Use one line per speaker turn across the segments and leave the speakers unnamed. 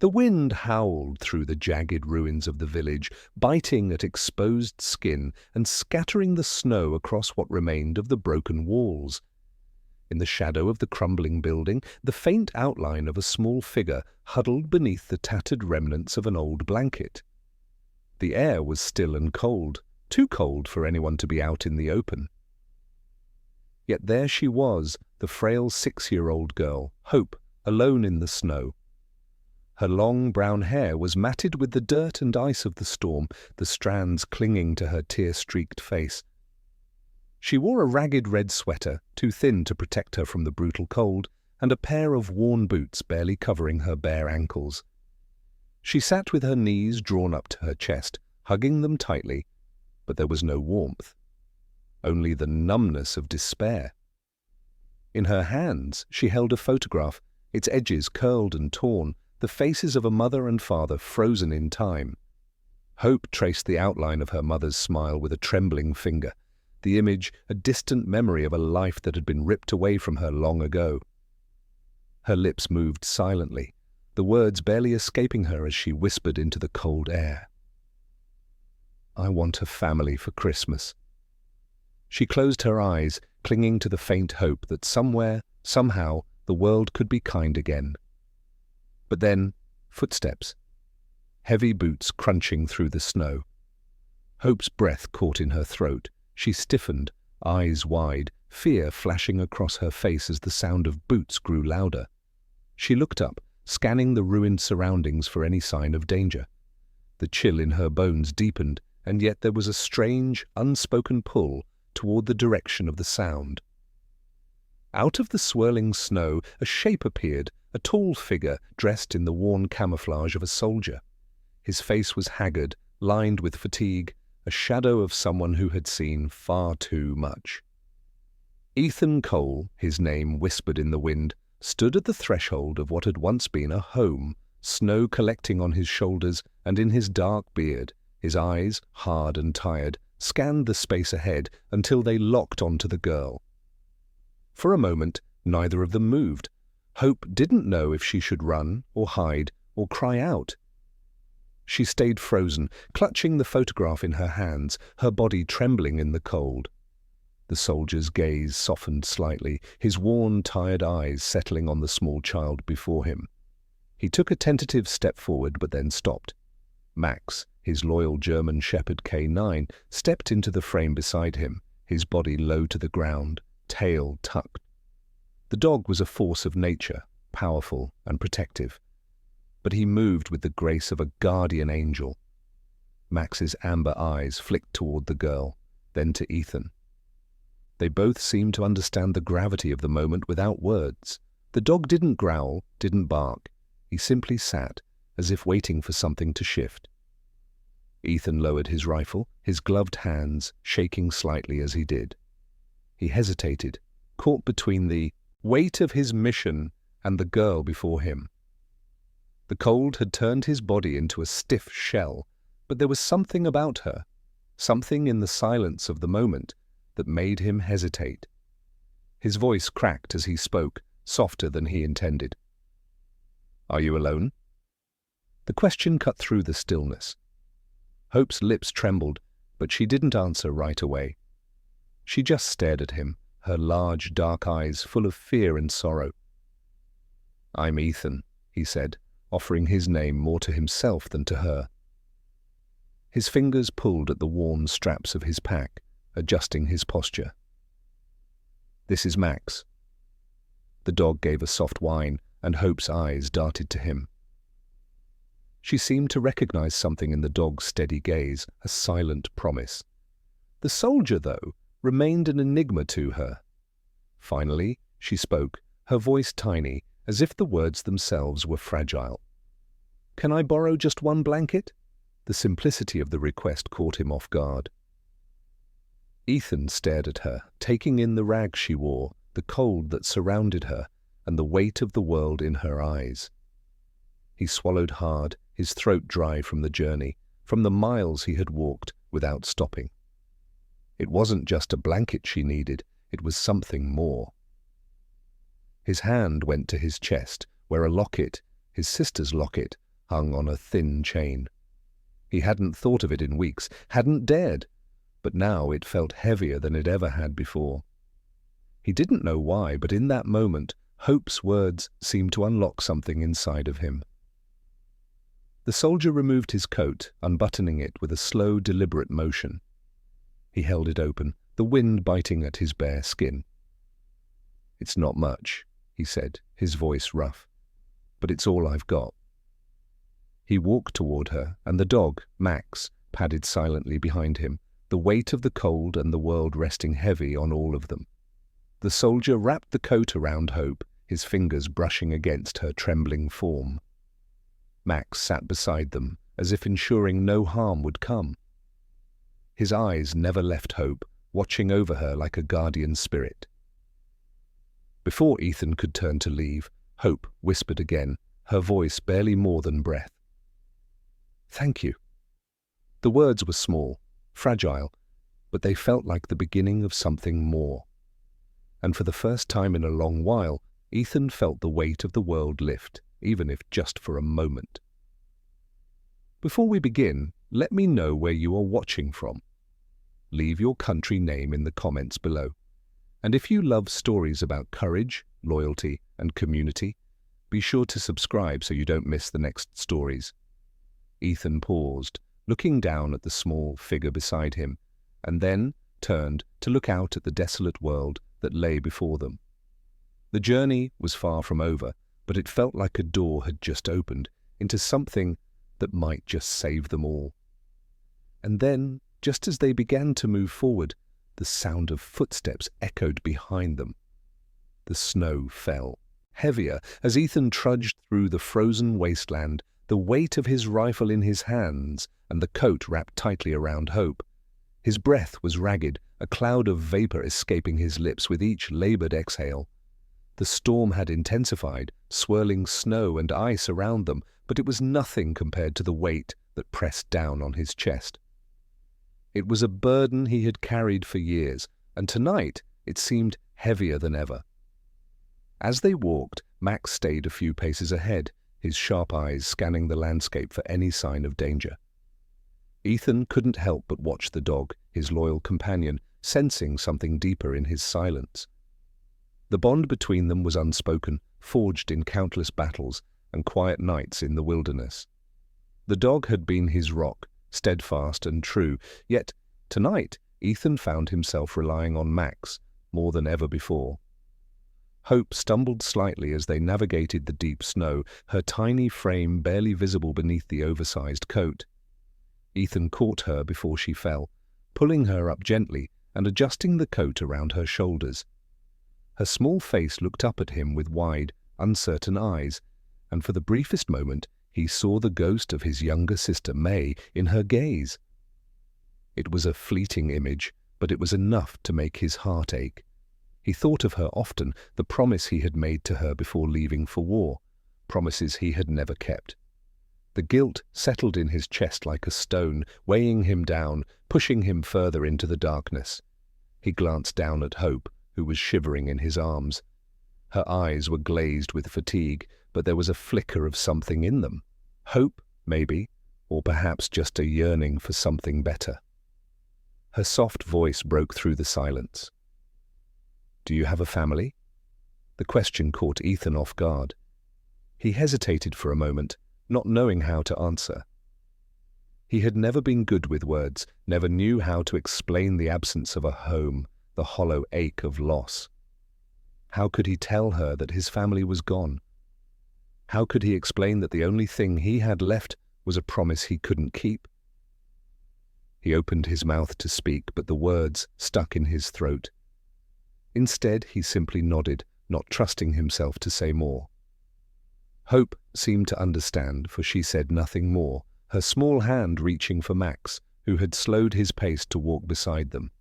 The wind howled through the jagged ruins of the village, biting at exposed skin and scattering the snow across what remained of the broken walls. In the shadow of the crumbling building, the faint outline of a small figure huddled beneath the tattered remnants of an old blanket. The air was still and cold, too cold for anyone to be out in the open. Yet there she was, the frail 6-year-old girl, Hope, alone in the snow. Her long brown hair was matted with the dirt and ice of the storm, the strands clinging to her tear-streaked face. She wore a ragged red sweater, too thin to protect her from the brutal cold, and a pair of worn boots barely covering her bare ankles. She sat with her knees drawn up to her chest, hugging them tightly, but there was no warmth, only the numbness of despair. In her hands she held a photograph, its edges curled and torn, the faces of a mother and father frozen in time. Hope traced the outline of her mother's smile with a trembling finger, the image a distant memory of a life that had been ripped away from her long ago. Her lips moved silently, the words barely escaping her as she whispered into the cold air. "I want a family for Christmas." She closed her eyes, clinging to the faint hope that somewhere, somehow, the world could be kind again. But then, footsteps. Heavy boots crunching through the snow. Hope's breath caught in her throat. She stiffened, eyes wide, fear flashing across her face as the sound of boots grew louder. She looked up, scanning the ruined surroundings for any sign of danger. The chill in her bones deepened, and yet there was a strange, unspoken pull toward the direction of the sound. Out of the swirling snow, a shape appeared, a tall figure dressed in the worn camouflage of a soldier. His face was haggard, lined with fatigue, a shadow of someone who had seen far too much. Ethan Cole, his name whispered in the wind, stood at the threshold of what had once been a home, snow collecting on his shoulders and in his dark beard. His eyes, hard and tired, scanned the space ahead until they locked onto the girl. For a moment, neither of them moved. Hope didn't know if she should run or hide or cry out. She stayed frozen, clutching the photograph in her hands, her body trembling in the cold. The soldier's gaze softened slightly, his worn, tired eyes settling on the small child before him. He took a tentative step forward but then stopped. Max, his loyal German Shepherd K9, stepped into the frame beside him, his body low to the ground, tail tucked. The dog was a force of nature, powerful and protective, but he moved with the grace of a guardian angel. Max's amber eyes flicked toward the girl, then to Ethan. They both seemed to understand the gravity of the moment without words. The dog didn't growl, didn't bark. He simply sat, as if waiting for something to shift. Ethan lowered his rifle, his gloved hands shaking slightly as he did. He hesitated, caught between the weight of his mission and the girl before him. The cold had turned his body into a stiff shell, but there was something about her, something in the silence of the moment, that made him hesitate. His voice cracked as he spoke, softer than he intended. "Are you alone?" The question cut through the stillness. Hope's lips trembled, but she didn't answer right away. She just stared at him, her large, dark eyes full of fear and sorrow. "I'm Ethan," he said, offering his name more to himself than to her. His fingers pulled at the worn straps of his pack, adjusting his posture. "This is Max." The dog gave a soft whine, and Hope's eyes darted to him. She seemed to recognize something in the dog's steady gaze, a silent promise. The soldier, though, remained an enigma to her. Finally, she spoke, her voice tiny, as if the words themselves were fragile. "Can I borrow just one blanket?" The simplicity of the request caught him off guard. Ethan stared at her, taking in the rags she wore, the cold that surrounded her, and the weight of the world in her eyes. He swallowed hard, his throat dry from the journey, from the miles he had walked without stopping. It wasn't just a blanket she needed, it was something more. His hand went to his chest, where a locket, his sister's locket, hung on a thin chain. He hadn't thought of it in weeks, hadn't dared, but now it felt heavier than it ever had before. He didn't know why, but in that moment, Hope's words seemed to unlock something inside of him. The soldier removed his coat, unbuttoning it with a slow, deliberate motion. He held it open, the wind biting at his bare skin. "It's not much," he said, his voice rough, "but it's all I've got." He walked toward her, and the dog, Max, padded silently behind him, the weight of the cold and the world resting heavy on all of them. The soldier wrapped the coat around Hope, his fingers brushing against her trembling form. Max sat beside them, as if ensuring no harm would come. His eyes never left Hope, watching over her like a guardian spirit. Before Ethan could turn to leave, Hope whispered again, her voice barely more than breath. "Thank you." The words were small, fragile, but they felt like the beginning of something more. And for the first time in a long while, Ethan felt the weight of the world lift, even if just for a moment. Before we begin, let me know where you are watching from. Leave your country name in the comments below. And if you love stories about courage, loyalty, and community, be sure to subscribe so you don't miss the next stories. Ethan paused, looking down at the small figure beside him, and then turned to look out at the desolate world that lay before them. The journey was far from over, but it felt like a door had just opened into something that might just save them all. And then, just as they began to move forward, the sound of footsteps echoed behind them. The snow fell, heavier, as Ethan trudged through the frozen wasteland, the weight of his rifle in his hands and the coat wrapped tightly around Hope. His breath was ragged, a cloud of vapor escaping his lips with each labored exhale. The storm had intensified, swirling snow and ice around them, but it was nothing compared to the weight that pressed down on his chest. It was a burden he had carried for years, and tonight it seemed heavier than ever. As they walked, Max stayed a few paces ahead, his sharp eyes scanning the landscape for any sign of danger. Ethan couldn't help but watch the dog, his loyal companion, sensing something deeper in his silence. The bond between them was unspoken, forged in countless battles and quiet nights in the wilderness. The dog had been his rock, steadfast and true, yet tonight Ethan found himself relying on Max more than ever before. Hope stumbled slightly as they navigated the deep snow, her tiny frame barely visible beneath the oversized coat. Ethan caught her before she fell, pulling her up gently and adjusting the coat around her shoulders. Her small face looked up at him with wide, uncertain eyes, and for the briefest moment he saw the ghost of his younger sister May in her gaze. It was a fleeting image, but it was enough to make his heart ache. He thought of her often, the promise he had made to her before leaving for war, promises he had never kept. The guilt settled in his chest like a stone, weighing him down, pushing him further into the darkness. He glanced down at Hope, who was shivering in his arms. Her eyes were glazed with fatigue, but there was a flicker of something in them. Hope, maybe, or perhaps just a yearning for something better. Her soft voice broke through the silence. "Do you have a family?" The question caught Ethan off guard. He hesitated for a moment, not knowing how to answer. He had never been good with words, never knew how to explain the absence of a home, the hollow ache of loss. How could he tell her that his family was gone? How could he explain that the only thing he had left was a promise he couldn't keep? He opened his mouth to speak, but the words stuck in his throat. Instead, he simply nodded, not trusting himself to say more. Hope seemed to understand, for she said nothing more, her small hand reaching for Max, who had slowed his pace to walk beside them.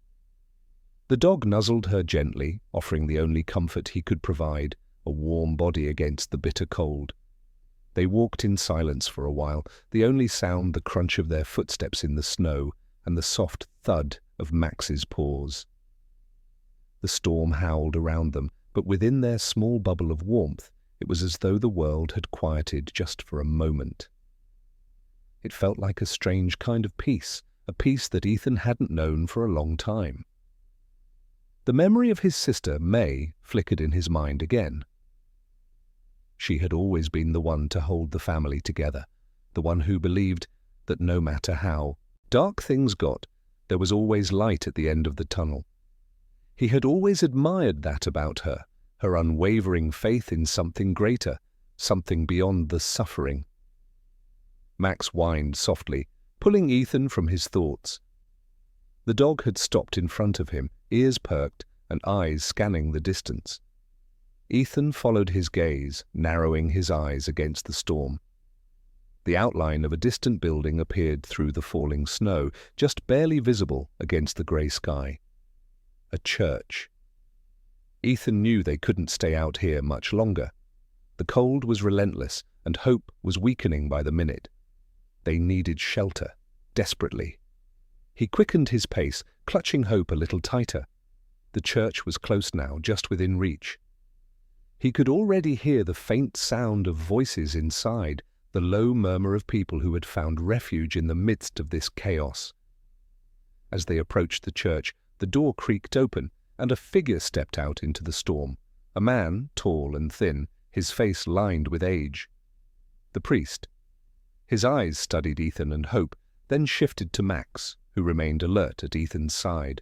The dog nuzzled her gently, offering the only comfort he could provide, a warm body against the bitter cold. They walked in silence for a while, the only sound the crunch of their footsteps in the snow and the soft thud of Max's paws. The storm howled around them, but within their small bubble of warmth, it was as though the world had quieted just for a moment. It felt like a strange kind of peace, a peace that Ethan hadn't known for a long time. The memory of his sister, May, flickered in his mind again. She had always been the one to hold the family together, the one who believed that no matter how dark things got, there was always light at the end of the tunnel. He had always admired that about her, her unwavering faith in something greater, something beyond the suffering. Max whined softly, pulling Ethan from his thoughts. The dog had stopped in front of him, ears perked and eyes scanning the distance. Ethan followed his gaze, narrowing his eyes against the storm. The outline of a distant building appeared through the falling snow, just barely visible against the grey sky. A church. Ethan knew they couldn't stay out here much longer. The cold was relentless, and hope was weakening by the minute. They needed shelter, desperately. He quickened his pace, clutching hope a little tighter. The church was close now, just within reach. He could already hear the faint sound of voices inside, the low murmur of people who had found refuge in the midst of this chaos. As they approached the church, the door creaked open, and a figure stepped out into the storm. A man, tall and thin, his face lined with age. The priest. His eyes studied Ethan and Hope, then shifted to Max, who remained alert at Ethan's side.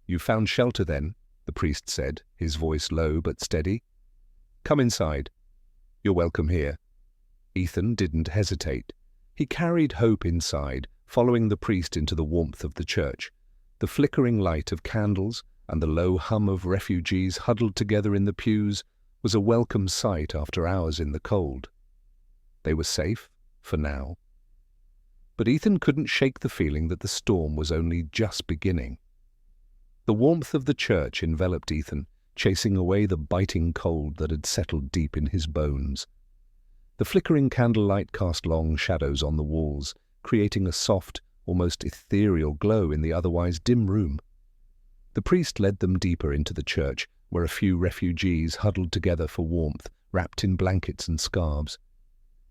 "You found shelter then," the priest said, his voice low but steady. "Come inside. You're welcome here." Ethan didn't hesitate. He carried Hope inside, following the priest into the warmth of the church. The flickering light of candles and the low hum of refugees huddled together in the pews was a welcome sight after hours in the cold. They were safe, for now. But Ethan couldn't shake the feeling that the storm was only just beginning. The warmth of the church enveloped Ethan, chasing away the biting cold that had settled deep in his bones. The flickering candlelight cast long shadows on the walls, creating a soft, almost ethereal glow in the otherwise dim room. The priest led them deeper into the church, where a few refugees huddled together for warmth, wrapped in blankets and scarves.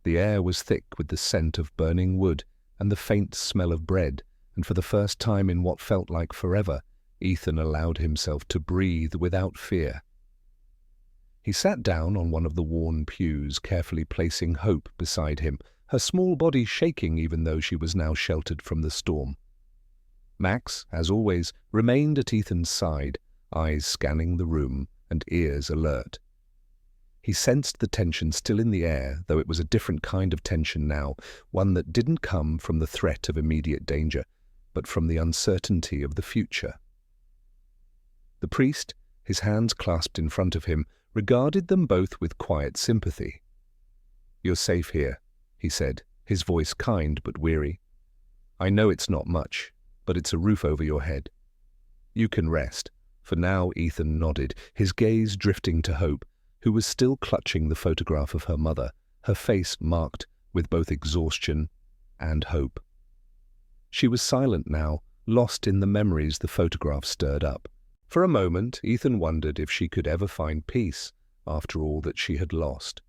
The air was thick with the scent of burning wood and the faint smell of bread, and for the first time in what felt like forever, Ethan allowed himself to breathe without fear. He sat down on one of the worn pews, carefully placing Hope beside him, her small body shaking even though she was now sheltered from the storm. Max, as always, remained at Ethan's side, eyes scanning the room and ears alert. He sensed the tension still in the air, though it was a different kind of tension now, one that didn't come from the threat of immediate danger, but from the uncertainty of the future. The priest, his hands clasped in front of him, regarded them both with quiet sympathy. "You're safe here," he said, his voice kind but weary. "I know it's not much, but it's a roof over your head. You can rest." For now, Ethan nodded, his gaze drifting to Hope, who was still clutching the photograph of her mother, her face marked with both exhaustion and hope. She was silent now, lost in the memories the photograph stirred up. For a moment, Ethan wondered if she could ever find peace after all that she had lost.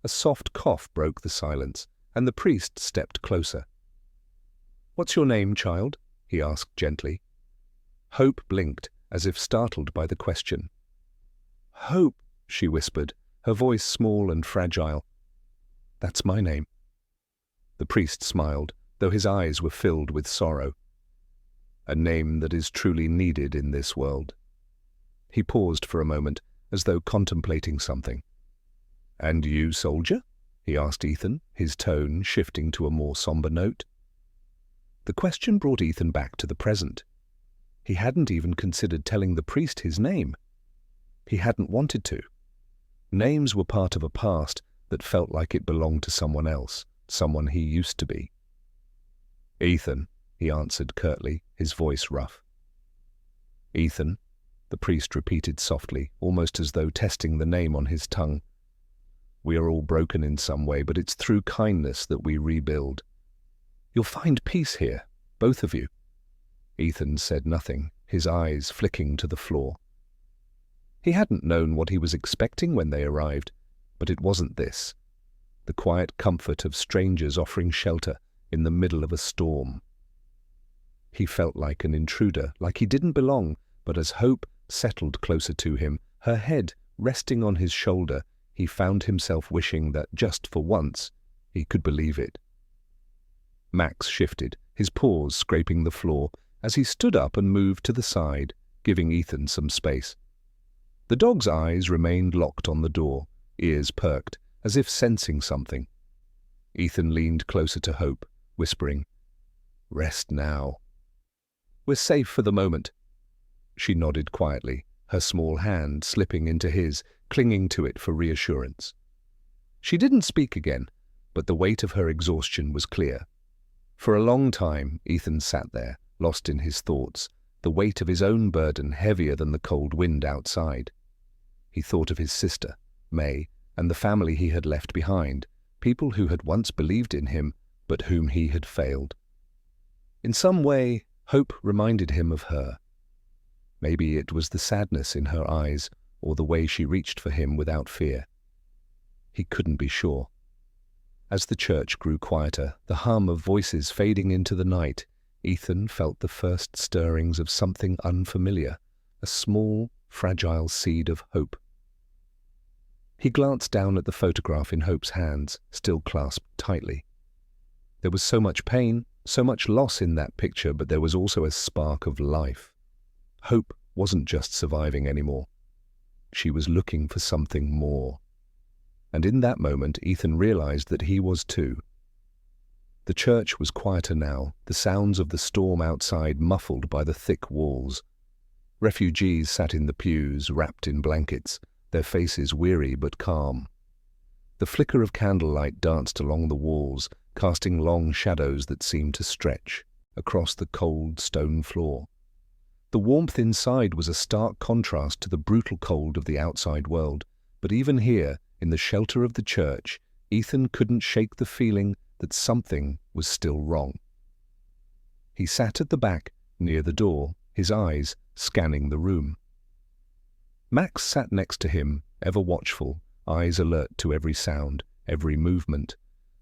A soft cough broke the silence, and the priest stepped closer. "What's your name, child?" he asked gently. Hope blinked, as if startled by the question. "Hope," she whispered, her voice small and fragile. "That's my name." The priest smiled, though his eyes were filled with sorrow. "A name that is truly needed in this world." He paused for a moment, as though contemplating something. "And you, soldier?" he asked Ethan, his tone shifting to a more somber note. The question brought Ethan back to the present. He hadn't even considered telling the priest his name. He hadn't wanted to. Names were part of a past that felt like it belonged to someone else, someone he used to be. "Ethan," he answered curtly, his voice rough. "Ethan," the priest repeated softly, almost as though testing the name on his tongue. "We are all broken in some way, but it's through kindness that we rebuild. You'll find peace here, both of you." Ethan said nothing, his eyes flicking to the floor. He hadn't known what he was expecting when they arrived, but it wasn't this. the quiet comfort of strangers offering shelter in the middle of a storm. He felt like an intruder, like he didn't belong, but as Hope settled closer to him, her head resting on his shoulder, he found himself wishing that just for once he could believe it. Max shifted, his paws scraping the floor, as he stood up and moved to the side, giving Ethan some space. The dog's eyes remained locked on the door, ears perked, as if sensing something. Ethan leaned closer to Hope, whispering, "Rest now. We're safe for the moment." She nodded quietly, her small hand slipping into his, clinging to it for reassurance. She didn't speak again, but the weight of her exhaustion was clear. For a long time, Ethan sat there, lost in his thoughts, the weight of his own burden heavier than the cold wind outside. He thought of his sister, May, and the family he had left behind, people who had once believed in him, but whom he had failed. In some way, Hope reminded him of her. Maybe it was the sadness in her eyes, or the way she reached for him without fear. He couldn't be sure. As the church grew quieter, the hum of voices fading into the night, Ethan felt the first stirrings of something unfamiliar, a small, fragile seed of hope. He glanced down at the photograph in Hope's hands, still clasped tightly. There was so much pain, so much loss in that picture, but there was also a spark of life. Hope wasn't just surviving anymore. She was looking for something more. And in that moment, Ethan realized that he was too. The church was quieter now, the sounds of the storm outside muffled by the thick walls. Refugees sat in the pews, wrapped in blankets, their faces weary but calm. The flicker of candlelight danced along the walls, casting long shadows that seemed to stretch across the cold stone floor. The warmth inside was a stark contrast to the brutal cold of the outside world, but even here, in the shelter of the church, Ethan couldn't shake the feeling that something was still wrong. He sat at the back, near the door, his eyes scanning the room. Max sat next to him, ever watchful, eyes alert to every sound, every movement.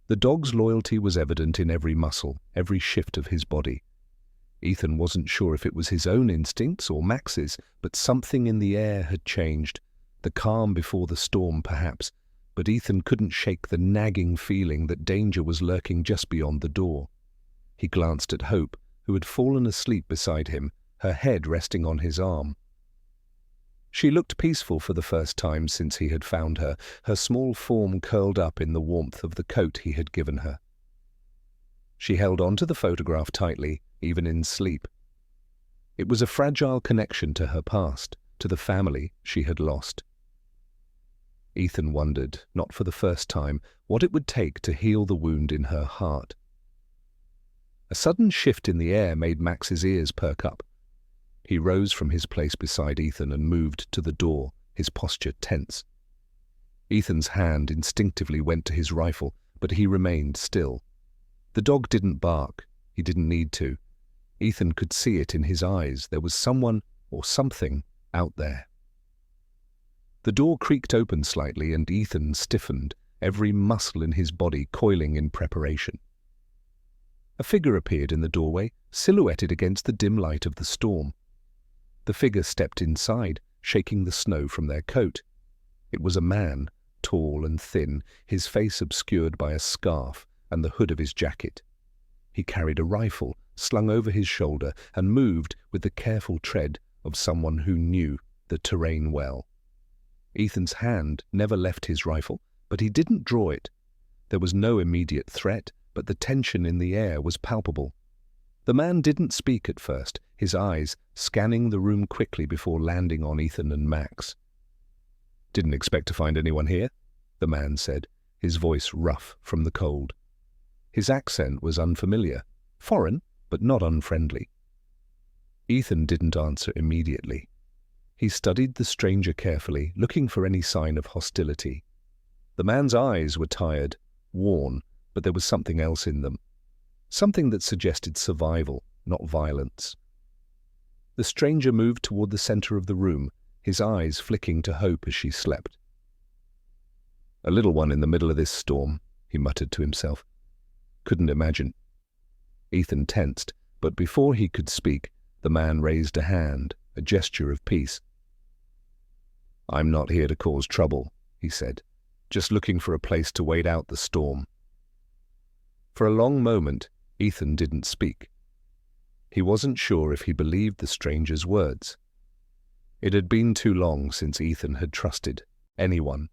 The dog's loyalty was evident in every muscle, every shift of his body. Ethan wasn't sure if it was his own instincts or Max's, but something in the air had changed. The calm before the storm, perhaps, but Ethan couldn't shake the nagging feeling that danger was lurking just beyond the door. He glanced at Hope, who had fallen asleep beside him, her head resting on his arm. She looked peaceful for the first time since he had found her, her small form curled up in the warmth of the coat he had given her. She held on to the photograph tightly, even in sleep. It was a fragile connection to her past, to the family she had lost. Ethan wondered, not for the first time, what it would take to heal the wound in her heart. A sudden shift in the air made Max's ears perk up. He rose from his place beside Ethan and moved to the door, his posture tense. Ethan's hand instinctively went to his rifle, but he remained still. The dog didn't bark. He didn't need to. Ethan could see it in his eyes. There was someone or something out there. The door creaked open slightly and Ethan stiffened, every muscle in his body coiling in preparation. A figure appeared in the doorway, silhouetted against the dim light of the storm. The figure stepped inside, shaking the snow from their coat. It was a man, tall and thin, his face obscured by a scarf and the hood of his jacket. He carried a rifle slung over his shoulder and moved with the careful tread of someone who knew the terrain well. Ethan's hand never left his rifle, but he didn't draw it. There was no immediate threat, but the tension in the air was palpable. The man didn't speak at first, his eyes scanning the room quickly before landing on Ethan and Max. "Didn't expect to find anyone here," the man said, his voice rough from the cold. His accent was unfamiliar, foreign, but not unfriendly. Ethan didn't answer immediately. He studied the stranger carefully, looking for any sign of hostility. The man's eyes were tired, worn, but there was something else in them. Something that suggested survival, not violence. The stranger moved toward the center of the room, his eyes flicking to Hope as she slept. "A little one in the middle of this storm," he muttered to himself. Couldn't imagine. Ethan tensed, but before he could speak, the man raised a hand, a gesture of peace. I'm not here to cause trouble, he said, just looking for a place to wait out the storm. For a long moment, Ethan didn't speak. He wasn't sure if he believed the stranger's words. It had been too long since Ethan had trusted anyone.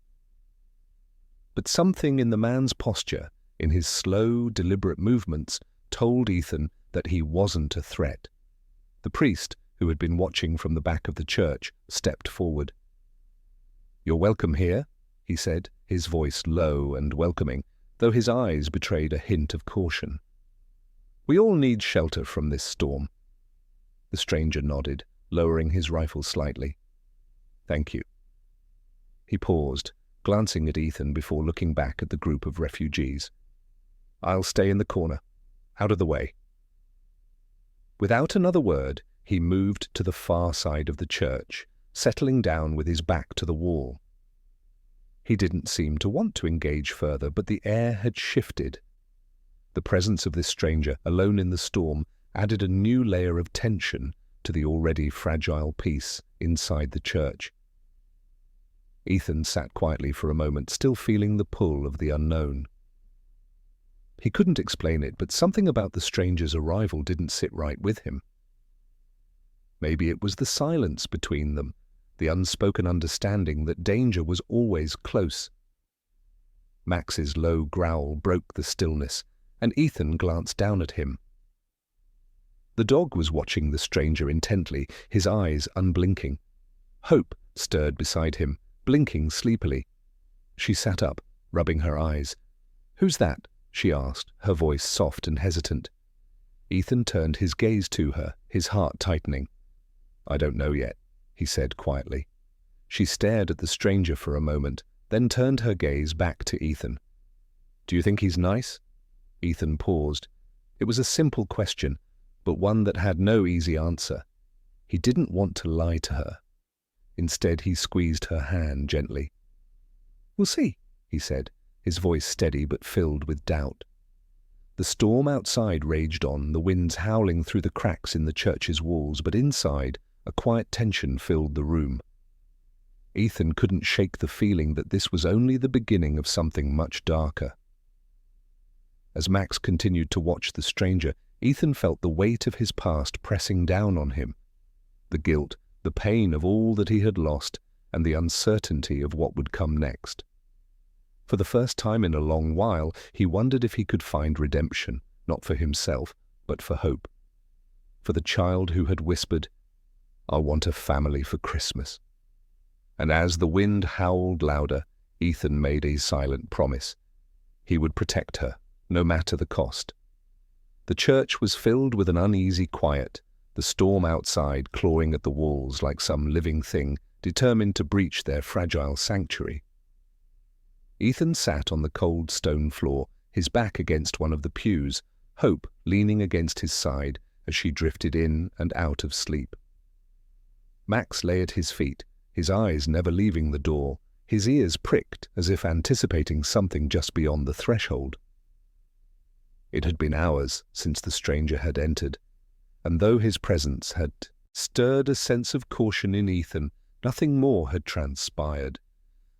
But something in the man's posture, in his slow, deliberate movements, told Ethan that he wasn't a threat. The priest, who had been watching from the back of the church, stepped forward. You're welcome here, he said, his voice low and welcoming, though his eyes betrayed a hint of caution. We all need shelter from this storm. The stranger nodded, lowering his rifle slightly. Thank you. He paused, glancing at Ethan before looking back at the group of refugees. I'll stay in the corner, out of the way. Without another word, he moved to the far side of the church, settling down with his back to the wall. He didn't seem to want to engage further, but the air had shifted. The presence of this stranger, alone in the storm, added a new layer of tension to the already fragile peace inside the church. Ethan sat quietly for a moment, still feeling the pull of the unknown. He couldn't explain it, but something about the stranger's arrival didn't sit right with him. Maybe it was the silence between them, the unspoken understanding that danger was always close. Max's low growl broke the stillness, and Ethan glanced down at him. The dog was watching the stranger intently, his eyes unblinking. Hope stirred beside him, blinking sleepily. She sat up, rubbing her eyes. Who's that? She asked, her voice soft and hesitant. Ethan turned his gaze to her, his heart tightening. I don't know yet, he said quietly. She stared at the stranger for a moment, then turned her gaze back to Ethan. Do you think he's nice? Ethan paused. It was a simple question, but one that had no easy answer. He didn't want to lie to her. Instead, he squeezed her hand gently. We'll see, he said, his voice steady but filled with doubt. The storm outside raged on, the winds howling through the cracks in the church's walls, but inside, a quiet tension filled the room. Ethan couldn't shake the feeling that this was only the beginning of something much darker. As Max continued to watch the stranger, Ethan felt the weight of his past pressing down on him. The guilt, the pain of all that he had lost, and the uncertainty of what would come next. For the first time in a long while, he wondered if he could find redemption, not for himself, but for Hope. For the child who had whispered, I want a family for Christmas. And as the wind howled louder, Ethan made a silent promise. He would protect her, no matter the cost. The church was filled with an uneasy quiet, the storm outside clawing at the walls like some living thing determined to breach their fragile sanctuary. Ethan sat on the cold stone floor, his back against one of the pews, Hope leaning against his side as she drifted in and out of sleep. Max lay at his feet, his eyes never leaving the door, his ears pricked as if anticipating something just beyond the threshold. It had been hours since the stranger had entered, and though his presence had stirred a sense of caution in Ethan, nothing more had transpired.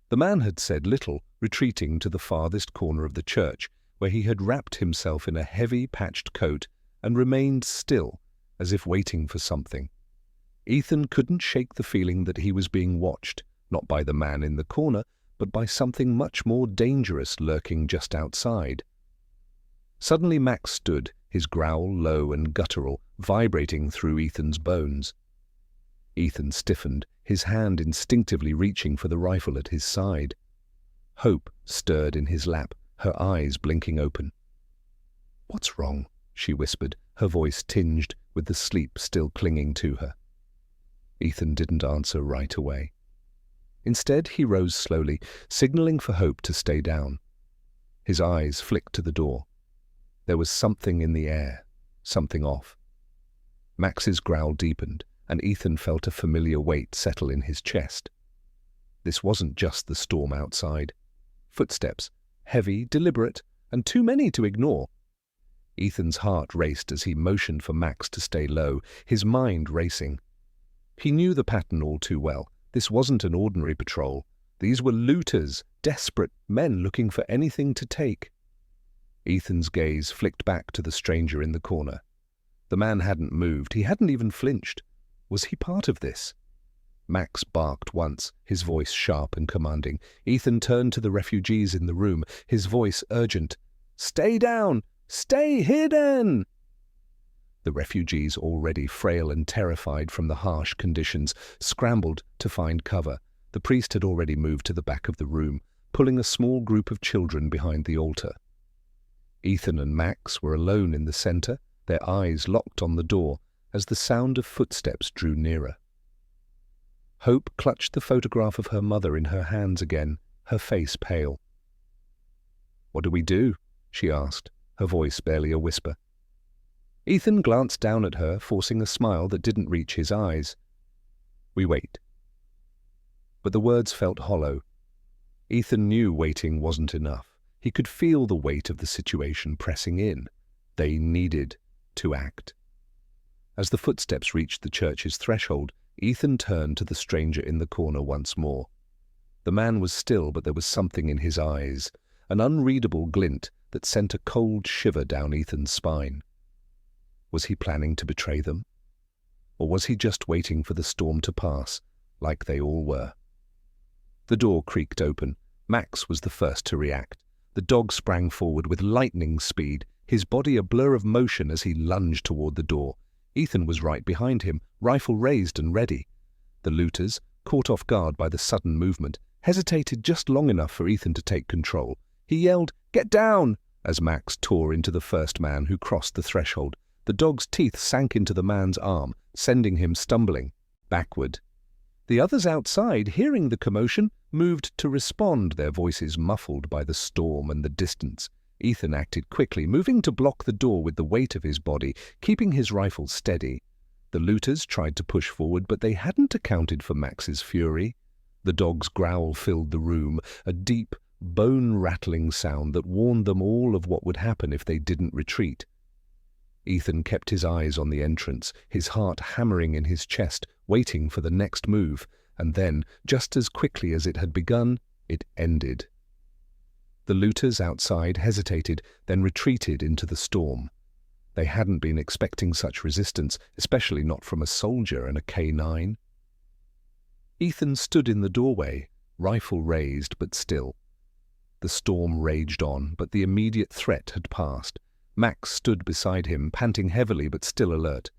The man had said little, retreating to the farthest corner of the church, where he had wrapped himself in a heavy patched coat and remained still, as if waiting for something. Ethan couldn't shake the feeling that he was being watched, not by the man in the corner, but by something much more dangerous lurking just outside. Suddenly Max stood, his growl low and guttural, vibrating through Ethan's bones. Ethan stiffened, his hand instinctively reaching for the rifle at his side. Hope stirred in his lap, her eyes blinking open. "What's wrong?" she whispered, her voice tinged with the sleep still clinging to her. Ethan didn't answer right away. Instead, he rose slowly, signaling for Hope to stay down. His eyes flicked to the door. There was something in the air, something off. Max's growl deepened, and Ethan felt a familiar weight settle in his chest. This wasn't just the storm outside. Footsteps, heavy, deliberate, and too many to ignore. Ethan's heart raced as he motioned for Max to stay low, his mind racing. He knew the pattern all too well. This wasn't an ordinary patrol. These were looters, desperate men looking for anything to take. Ethan's gaze flicked back to the stranger in the corner. The man hadn't moved. He hadn't even flinched. Was he part of this? Max barked once, his voice sharp and commanding. Ethan turned to the refugees in the room, his voice urgent. "Stay down! Stay hidden!" The refugees, already frail and terrified from the harsh conditions, scrambled to find cover. The priest had already moved to the back of the room, pulling a small group of children behind the altar. Ethan and Max were alone in the center, their eyes locked on the door as the sound of footsteps drew nearer. Hope clutched the photograph of her mother in her hands again, her face pale. "What do we do?" she asked, her voice barely a whisper. Ethan glanced down at her, forcing a smile that didn't reach his eyes. "We wait." But the words felt hollow. Ethan knew waiting wasn't enough. He could feel the weight of the situation pressing in. They needed to act. As the footsteps reached the church's threshold, Ethan turned to the stranger in the corner once more. The man was still, but there was something in his eyes, an unreadable glint that sent a cold shiver down Ethan's spine. Was he planning to betray them? Or was he just waiting for the storm to pass, like they all were? The door creaked open. Max was the first to react. The dog sprang forward with lightning speed, his body a blur of motion as he lunged toward the door. Ethan was right behind him, rifle raised and ready. The looters, caught off guard by the sudden movement, hesitated just long enough for Ethan to take control. He yelled, "Get down!" as Max tore into the first man who crossed the threshold. The dog's teeth sank into the man's arm, sending him stumbling backward. The others outside, hearing the commotion, moved to respond, their voices muffled by the storm and the distance. Ethan acted quickly, moving to block the door with the weight of his body, keeping his rifle steady. The looters tried to push forward, but they hadn't accounted for Max's fury. The dog's growl filled the room, a deep, bone-rattling sound that warned them all of what would happen if they didn't retreat. Ethan kept his eyes on the entrance, his heart hammering in his chest, waiting for the next move, and then, just as quickly as it had begun, it ended. The looters outside hesitated, then retreated into the storm. They hadn't been expecting such resistance, especially not from a soldier and a K9. Ethan stood in the doorway, rifle raised but still. The storm raged on, but the immediate threat had passed. Max stood beside him, panting heavily but still alert.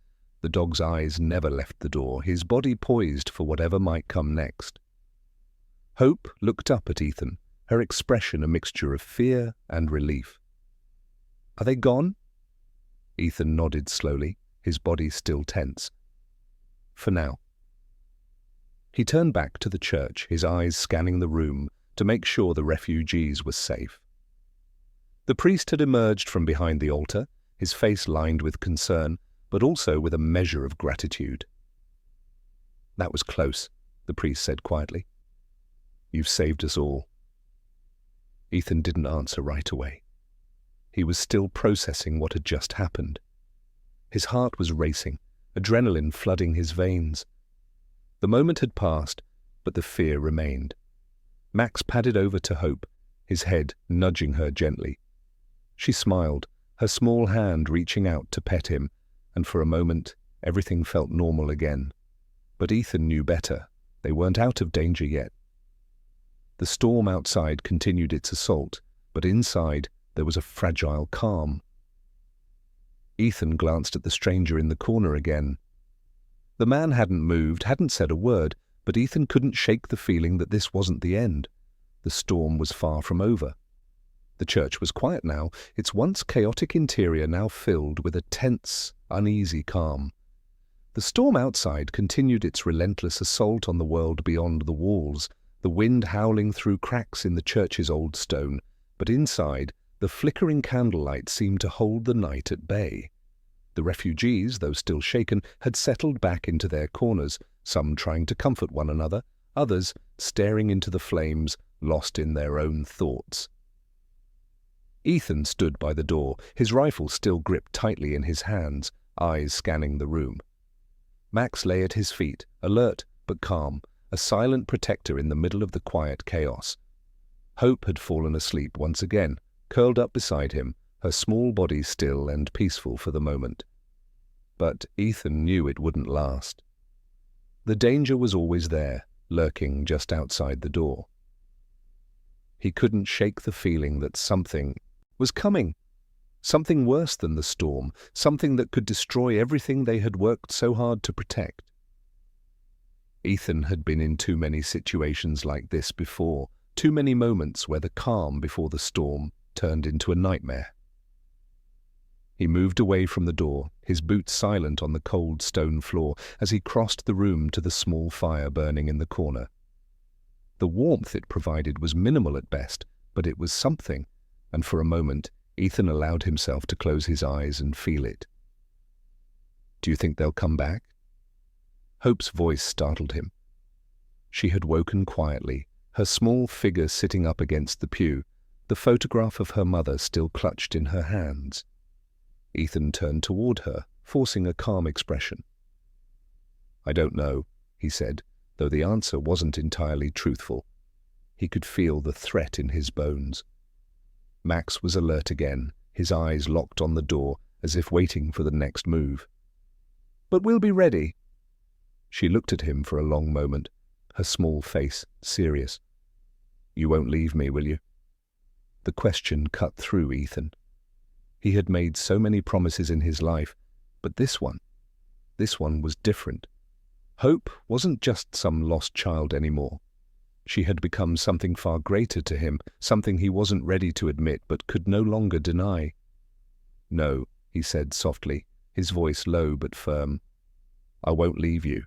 The dog's eyes never left the door, his body poised for whatever might come next. Hope looked up at Ethan, her expression a mixture of fear and relief. "Are they gone?" Ethan nodded slowly, his body still tense. "For now." He turned back to the church, his eyes scanning the room to make sure the refugees were safe. The priest had emerged from behind the altar, his face lined with concern, but also with a measure of gratitude. "That was close," the priest said quietly. "You've saved us all." Ethan didn't answer right away. He was still processing what had just happened. His heart was racing, adrenaline flooding his veins. The moment had passed, but the fear remained. Max padded over to Hope, his head nudging her gently. She smiled, her small hand reaching out to pet him, and for a moment everything felt normal again. But Ethan knew better. They weren't out of danger yet. The storm outside continued its assault, but inside there was a fragile calm. Ethan glanced at the stranger in the corner again. The man hadn't moved, hadn't said a word, but Ethan couldn't shake the feeling that this wasn't the end. The storm was far from over. The church was quiet now, its once chaotic interior now filled with a tense, uneasy calm. The storm outside continued its relentless assault on the world beyond the walls, the wind howling through cracks in the church's old stone, but inside, the flickering candlelight seemed to hold the night at bay. The refugees, though still shaken, had settled back into their corners, some trying to comfort one another, others staring into the flames, lost in their own thoughts. Ethan stood by the door, his rifle still gripped tightly in his hands, eyes scanning the room. Max lay at his feet, alert but calm, a silent protector in the middle of the quiet chaos. Hope had fallen asleep once again, curled up beside him, her small body still and peaceful for the moment. But Ethan knew it wouldn't last. The danger was always there, lurking just outside the door. He couldn't shake the feeling that something was coming. Something worse than the storm, something that could destroy everything they had worked so hard to protect. Ethan had been in too many situations like this before, too many moments where the calm before the storm turned into a nightmare. He moved away from the door, his boots silent on the cold stone floor as he crossed the room to the small fire burning in the corner. The warmth it provided was minimal at best, but it was something, and for a moment Ethan allowed himself to close his eyes and feel it. "Do you think they'll come back?" Hope's voice startled him. She had woken quietly, her small figure sitting up against the pew, the photograph of her mother still clutched in her hands. Ethan turned toward her, forcing a calm expression. "I don't know," he said, though the answer wasn't entirely truthful. He could feel the threat in his bones. Max was alert again, his eyes locked on the door, as if waiting for the next move. "But we'll be ready." She looked at him for a long moment, her small face serious. "You won't leave me, will you?" The question cut through Ethan. He had made so many promises in his life, but this one was different. Hope wasn't just some lost child anymore. She had become something far greater to him, something he wasn't ready to admit but could no longer deny. "No," he said softly, his voice low but firm. "I won't leave you."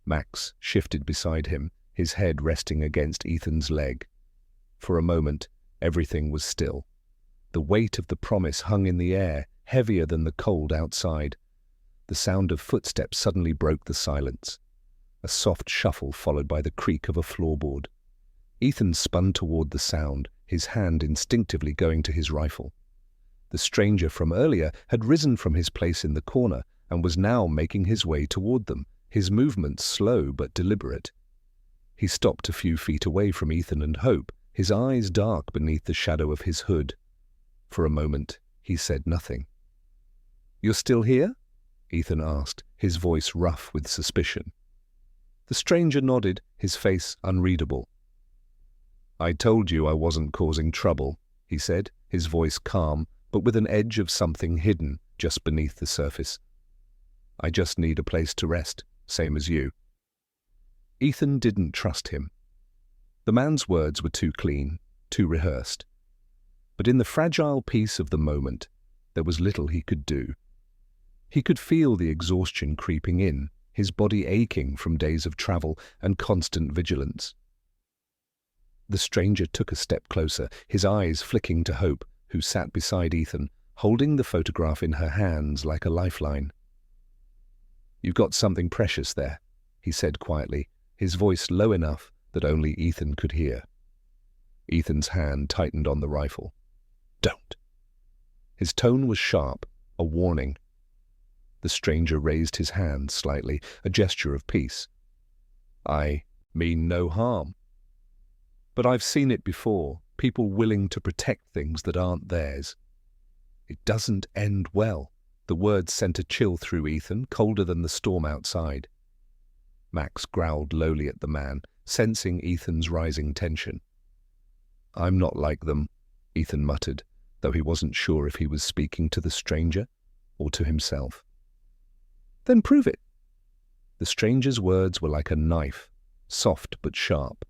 Max shifted beside him, his head resting against Ethan's leg. For a moment, everything was still. The weight of the promise hung in the air, heavier than the cold outside. The sound of footsteps suddenly broke the silence. A soft shuffle followed by the creak of a floorboard. Ethan spun toward the sound, his hand instinctively going to his rifle. The stranger from earlier had risen from his place in the corner and was now making his way toward them, his movements slow but deliberate. He stopped a few feet away from Ethan and Hope, his eyes dark beneath the shadow of his hood. For a moment, he said nothing. "You're still here?" Ethan asked, his voice rough with suspicion. The stranger nodded, his face unreadable. "I told you I wasn't causing trouble," he said, his voice calm, but with an edge of something hidden just beneath the surface. "I just need a place to rest, same as you." Ethan didn't trust him. The man's words were too clean, too rehearsed. But in the fragile peace of the moment, there was little he could do. He could feel the exhaustion creeping in, his body aching from days of travel and constant vigilance. The stranger took a step closer, his eyes flicking to Hope, who sat beside Ethan, holding the photograph in her hands like a lifeline. "You've got something precious there," he said quietly, his voice low enough that only Ethan could hear. Ethan's hand tightened on the rifle. "Don't." His tone was sharp, a warning. The stranger raised his hand slightly, a gesture of peace. "I mean no harm. But I've seen it before, people willing to protect things that aren't theirs. It doesn't end well." The words sent a chill through Ethan, colder than the storm outside. Max growled lowly at the man, sensing Ethan's rising tension. "I'm not like them," Ethan muttered, though he wasn't sure if he was speaking to the stranger or to himself. "Then prove it." The stranger's words were like a knife, soft but sharp.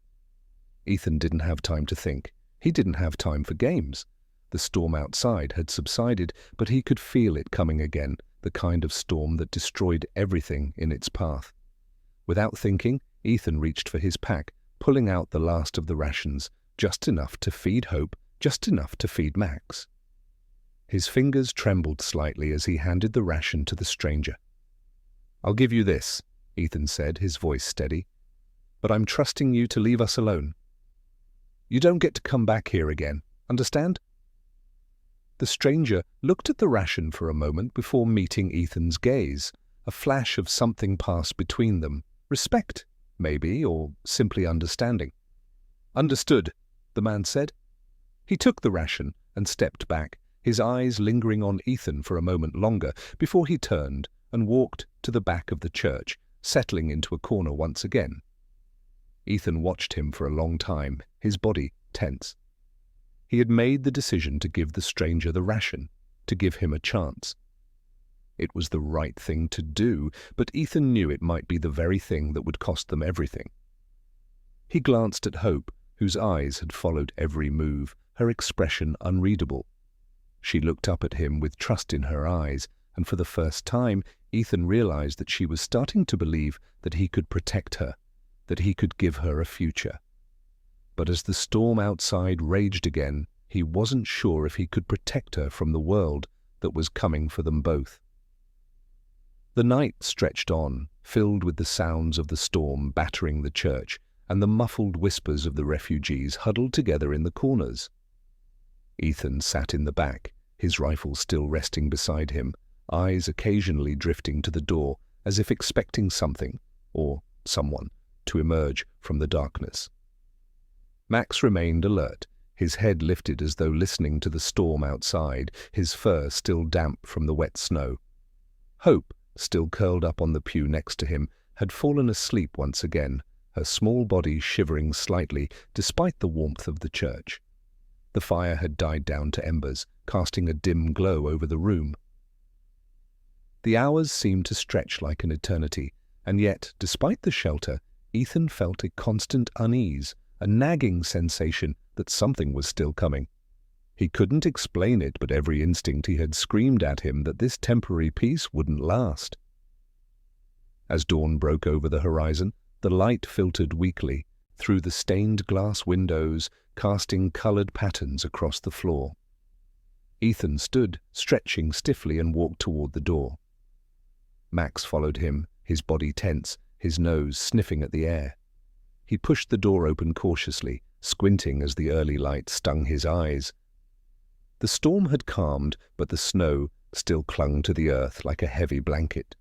Ethan didn't have time to think. He didn't have time for games. The storm outside had subsided, but he could feel it coming again, the kind of storm that destroyed everything in its path. Without thinking, Ethan reached for his pack, pulling out the last of the rations, just enough to feed Hope, just enough to feed Max. His fingers trembled slightly as he handed the ration to the stranger. "I'll give you this," Ethan said, his voice steady, "but I'm trusting you to leave us alone. You don't get to come back here again, understand?" The stranger looked at the ration for a moment before meeting Ethan's gaze. A flash of something passed between them. Respect, maybe, or simply understanding. "Understood," the man said. He took the ration and stepped back, his eyes lingering on Ethan for a moment longer before he turned and walked to the back of the church, settling into a corner once again. Ethan watched him for a long time, his body tense. He had made the decision to give the stranger the ration, to give him a chance. It was the right thing to do, but Ethan knew it might be the very thing that would cost them everything. He glanced at Hope, whose eyes had followed every move, her expression unreadable. She looked up at him with trust in her eyes, and for the first time Ethan realized that she was starting to believe that he could protect her, that he could give her a future. But as the storm outside raged again, he wasn't sure if he could protect her from the world that was coming for them both. The night stretched on, filled with the sounds of the storm battering the church and the muffled whispers of the refugees huddled together in the corners. Ethan sat in the back, his rifle still resting beside him, eyes occasionally drifting to the door as if expecting something, or someone, to emerge from the darkness. Max remained alert, his head lifted as though listening to the storm outside, his fur still damp from the wet snow. Hope, still curled up on the pew next to him, had fallen asleep once again, her small body shivering slightly despite the warmth of the church. The fire had died down to embers, casting a dim glow over the room. The hours seemed to stretch like an eternity, and yet, despite the shelter, Ethan felt a constant unease, a nagging sensation that something was still coming. He couldn't explain it, but every instinct he had screamed at him that this temporary peace wouldn't last. As dawn broke over the horizon, the light filtered weakly through the stained glass windows, casting colored patterns across the floor. Ethan stood, stretching stiffly, and walked toward the door. Max followed him, his body tense, his nose sniffing at the air. He pushed the door open cautiously, squinting as the early light stung his eyes. The storm had calmed, but the snow still clung to the earth like a heavy blanket.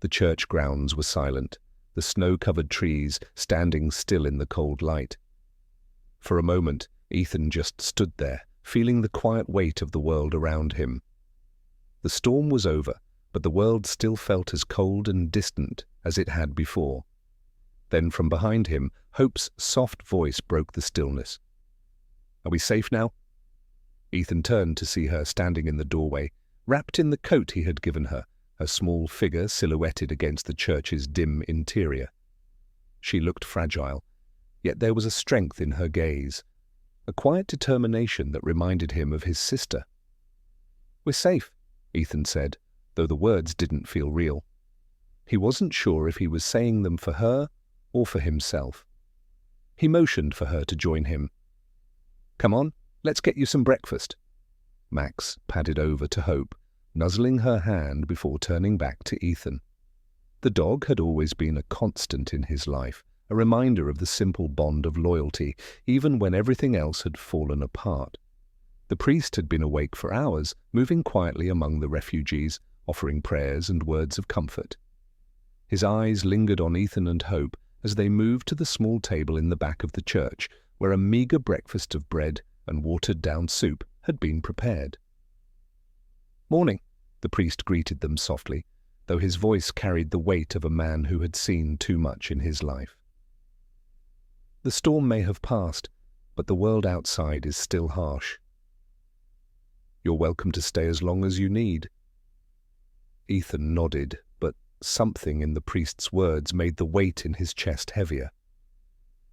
The church grounds were silent, the snow-covered trees standing still in the cold light. For a moment, Ethan just stood there, feeling the quiet weight of the world around him. The storm was over, but the world still felt as cold and distant as it had before. Then from behind him, Hope's soft voice broke the stillness. "Are we safe now?" Ethan turned to see her standing in the doorway, wrapped in the coat he had given her, her small figure silhouetted against the church's dim interior. She looked fragile, yet there was a strength in her gaze, a quiet determination that reminded him of his sister. "We're safe," Ethan said, though the words didn't feel real. He wasn't sure if he was saying them for her or for himself. He motioned for her to join him. "Come on, let's get you some breakfast." Max padded over to Hope, nuzzling her hand before turning back to Ethan. The dog had always been a constant in his life, a reminder of the simple bond of loyalty, even when everything else had fallen apart. The priest had been awake for hours, moving quietly among the refugees, offering prayers and words of comfort. His eyes lingered on Ethan and Hope as they moved to the small table in the back of the church, where a meager breakfast of bread and watered-down soup had been prepared. "Morning," the priest greeted them softly, though his voice carried the weight of a man who had seen too much in his life. "The storm may have passed, but the world outside is still harsh. You're welcome to stay as long as you need." Ethan nodded, but something in the priest's words made the weight in his chest heavier.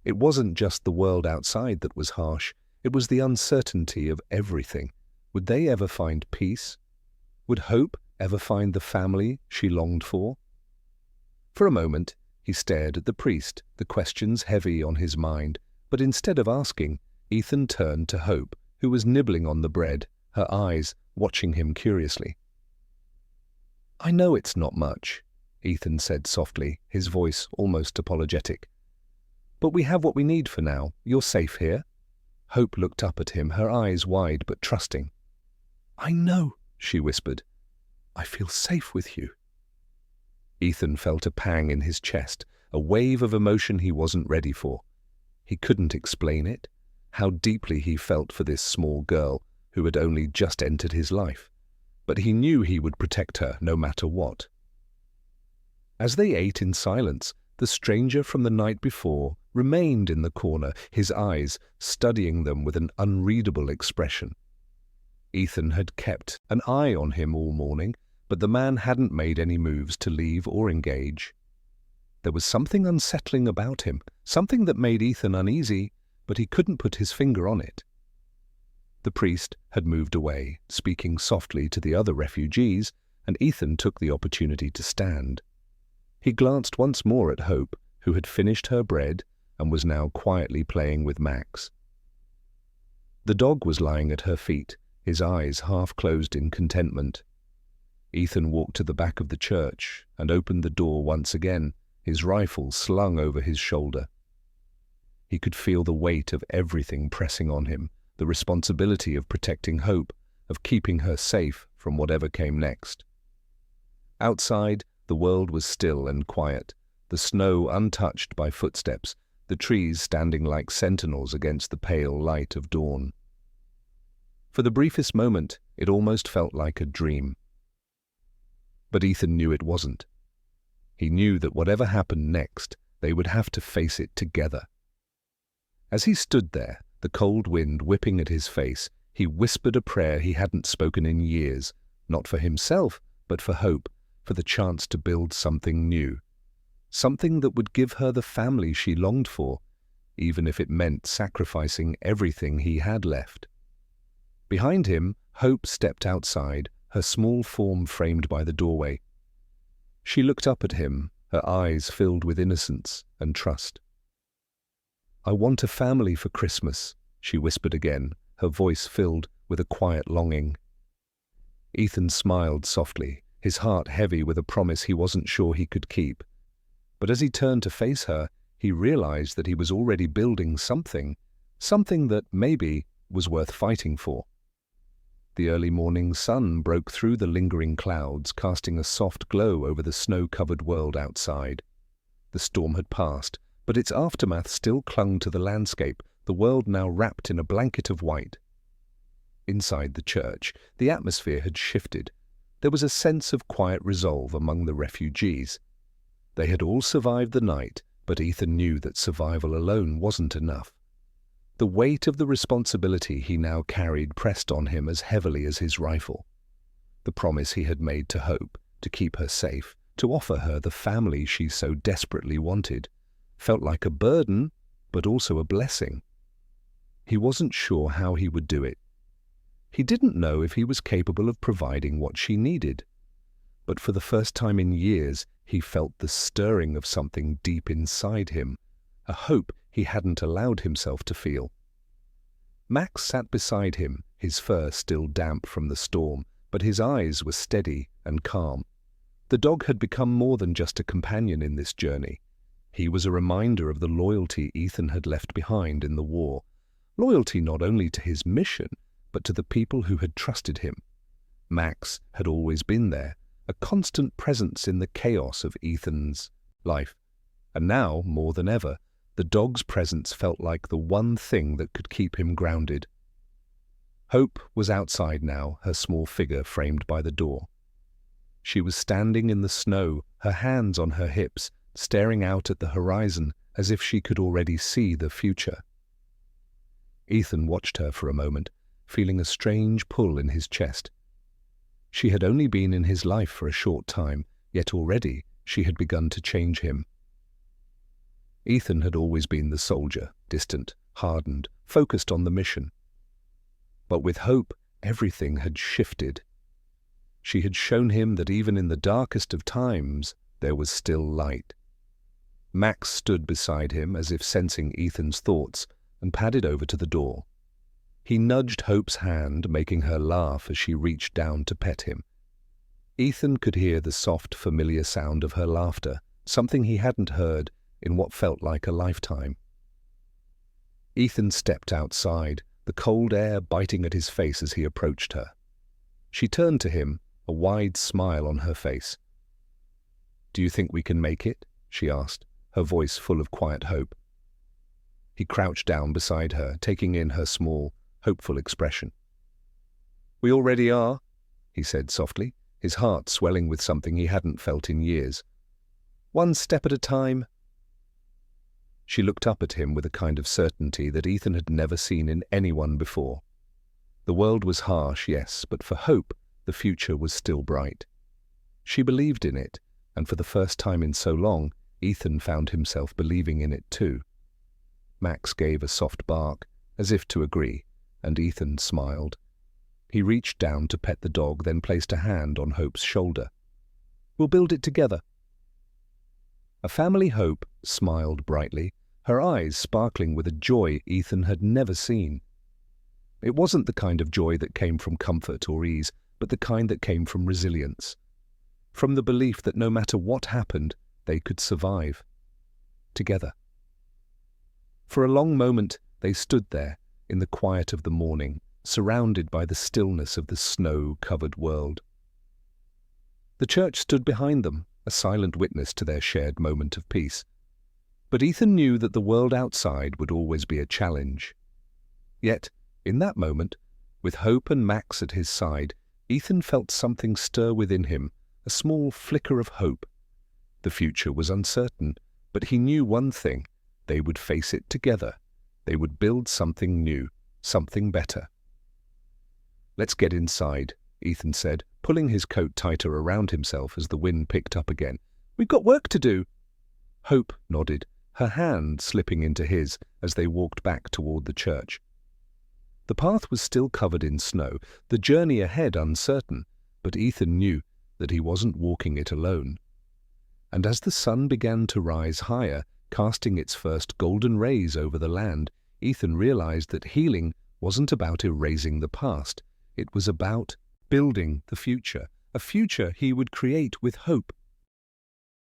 It wasn't just the world outside that was harsh, it was the uncertainty of everything. Would they ever find peace? Would Hope ever find the family she longed for? For a moment, he stared at the priest, the questions heavy on his mind, but instead of asking, Ethan turned to Hope, who was nibbling on the bread, her eyes watching him curiously. "I know it's not much," Ethan said softly, his voice almost apologetic. "But we have what we need for now. You're safe here." Hope looked up at him, her eyes wide but trusting. "I know," she whispered. "I feel safe with you." Ethan felt a pang in his chest, a wave of emotion he wasn't ready for. He couldn't explain it, how deeply he felt for this small girl who had only just entered his life, but he knew he would protect her no matter what. As they ate in silence, the stranger from the night before remained in the corner, his eyes studying them with an unreadable expression. Ethan had kept an eye on him all morning, but the man hadn't made any moves to leave or engage. There was something unsettling about him, something that made Ethan uneasy, but he couldn't put his finger on it. The priest had moved away, speaking softly to the other refugees, and Ethan took the opportunity to stand. He glanced once more at Hope, who had finished her bread and was now quietly playing with Max. The dog was lying at her feet, his eyes half closed in contentment. Ethan walked to the back of the church and opened the door once again, his rifle slung over his shoulder. He could feel the weight of everything pressing on him, the responsibility of protecting Hope, of keeping her safe from whatever came next. Outside, the world was still and quiet, the snow untouched by footsteps, the trees standing like sentinels against the pale light of dawn. For the briefest moment, it almost felt like a dream. But Ethan knew it wasn't. He knew that whatever happened next, they would have to face it together. As he stood there, the cold wind whipping at his face, he whispered a prayer he hadn't spoken in years, not for himself, but for Hope, for the chance to build something new, something that would give her the family she longed for, even if it meant sacrificing everything he had left. Behind him, Hope stepped outside, her small form framed by the doorway. She looked up at him, her eyes filled with innocence and trust. "I want a family for Christmas," she whispered again, her voice filled with a quiet longing. Ethan smiled softly, his heart heavy with a promise he wasn't sure he could keep. But as he turned to face her, he realized that he was already building something that maybe was worth fighting for. The early morning sun broke through the lingering clouds, casting a soft glow over the snow-covered world outside. The storm had passed, but its aftermath still clung to the landscape, the world now wrapped in a blanket of white. Inside the church, the atmosphere had shifted. There was a sense of quiet resolve among the refugees. They had all survived the night, but Ethan knew that survival alone wasn't enough. The weight of the responsibility he now carried pressed on him as heavily as his rifle. The promise he had made to Hope, to keep her safe, to offer her the family she so desperately wanted, felt like a burden, but also a blessing. He wasn't sure how he would do it. He didn't know if he was capable of providing what she needed. But for the first time in years, he felt the stirring of something deep inside him, a hope he hadn't allowed himself to feel. Max sat beside him, his fur still damp from the storm, but his eyes were steady and calm. The dog had become more than just a companion in this journey. He was a reminder of the loyalty Ethan had left behind in the war. Loyalty not only to his mission, but to the people who had trusted him. Max had always been there, a constant presence in the chaos of Ethan's life. And now, more than ever, the dog's presence felt like the one thing that could keep him grounded. Hope was outside now, her small figure framed by the door. She was standing in the snow, her hands on her hips, staring out at the horizon as if she could already see the future. Ethan watched her for a moment, feeling a strange pull in his chest. She had only been in his life for a short time, yet already she had begun to change him. Ethan had always been the soldier, distant, hardened, focused on the mission. But with Hope, everything had shifted. She had shown him that even in the darkest of times, there was still light. Max stood beside him as if sensing Ethan's thoughts and padded over to the door. He nudged Hope's hand, making her laugh as she reached down to pet him. Ethan could hear the soft, familiar sound of her laughter, something he hadn't heard in what felt like a lifetime. Ethan stepped outside, the cold air biting at his face as he approached her. She turned to him, a wide smile on her face. "Do you think we can make it?" she asked, her voice full of quiet hope. He crouched down beside her, taking in her small, hopeful expression. "We already are," he said softly, his heart swelling with something he hadn't felt in years. "One step at a time." She looked up at him with a kind of certainty that Ethan had never seen in anyone before. The world was harsh, yes, but for Hope, the future was still bright. She believed in it, and for the first time in so long, Ethan found himself believing in it too. Max gave a soft bark, as if to agree, and Ethan smiled. He reached down to pet the dog, then placed a hand on Hope's shoulder. "We'll build it together." A family Hope smiled brightly, her eyes sparkling with a joy Ethan had never seen. It wasn't the kind of joy that came from comfort or ease, but the kind that came from resilience. From the belief that no matter what happened, they could survive. Together. For a long moment, they stood there, in the quiet of the morning, surrounded by the stillness of the snow-covered world. The church stood behind them, a silent witness to their shared moment of peace. But Ethan knew that the world outside would always be a challenge. Yet, in that moment, with Hope and Max at his side, Ethan felt something stir within him, a small flicker of hope. The future was uncertain, but he knew one thing: they would face it together. They would build something new, something better. "Let's get inside," Ethan said, pulling his coat tighter around himself as the wind picked up again. "We've got work to do." Hope nodded, her hand slipping into his as they walked back toward the church. The path was still covered in snow, the journey ahead uncertain, but Ethan knew that he wasn't walking it alone. And as the sun began to rise higher, casting its first golden rays over the land, Ethan realized that healing wasn't about erasing the past. It was about building the future, a future he would create with Hope.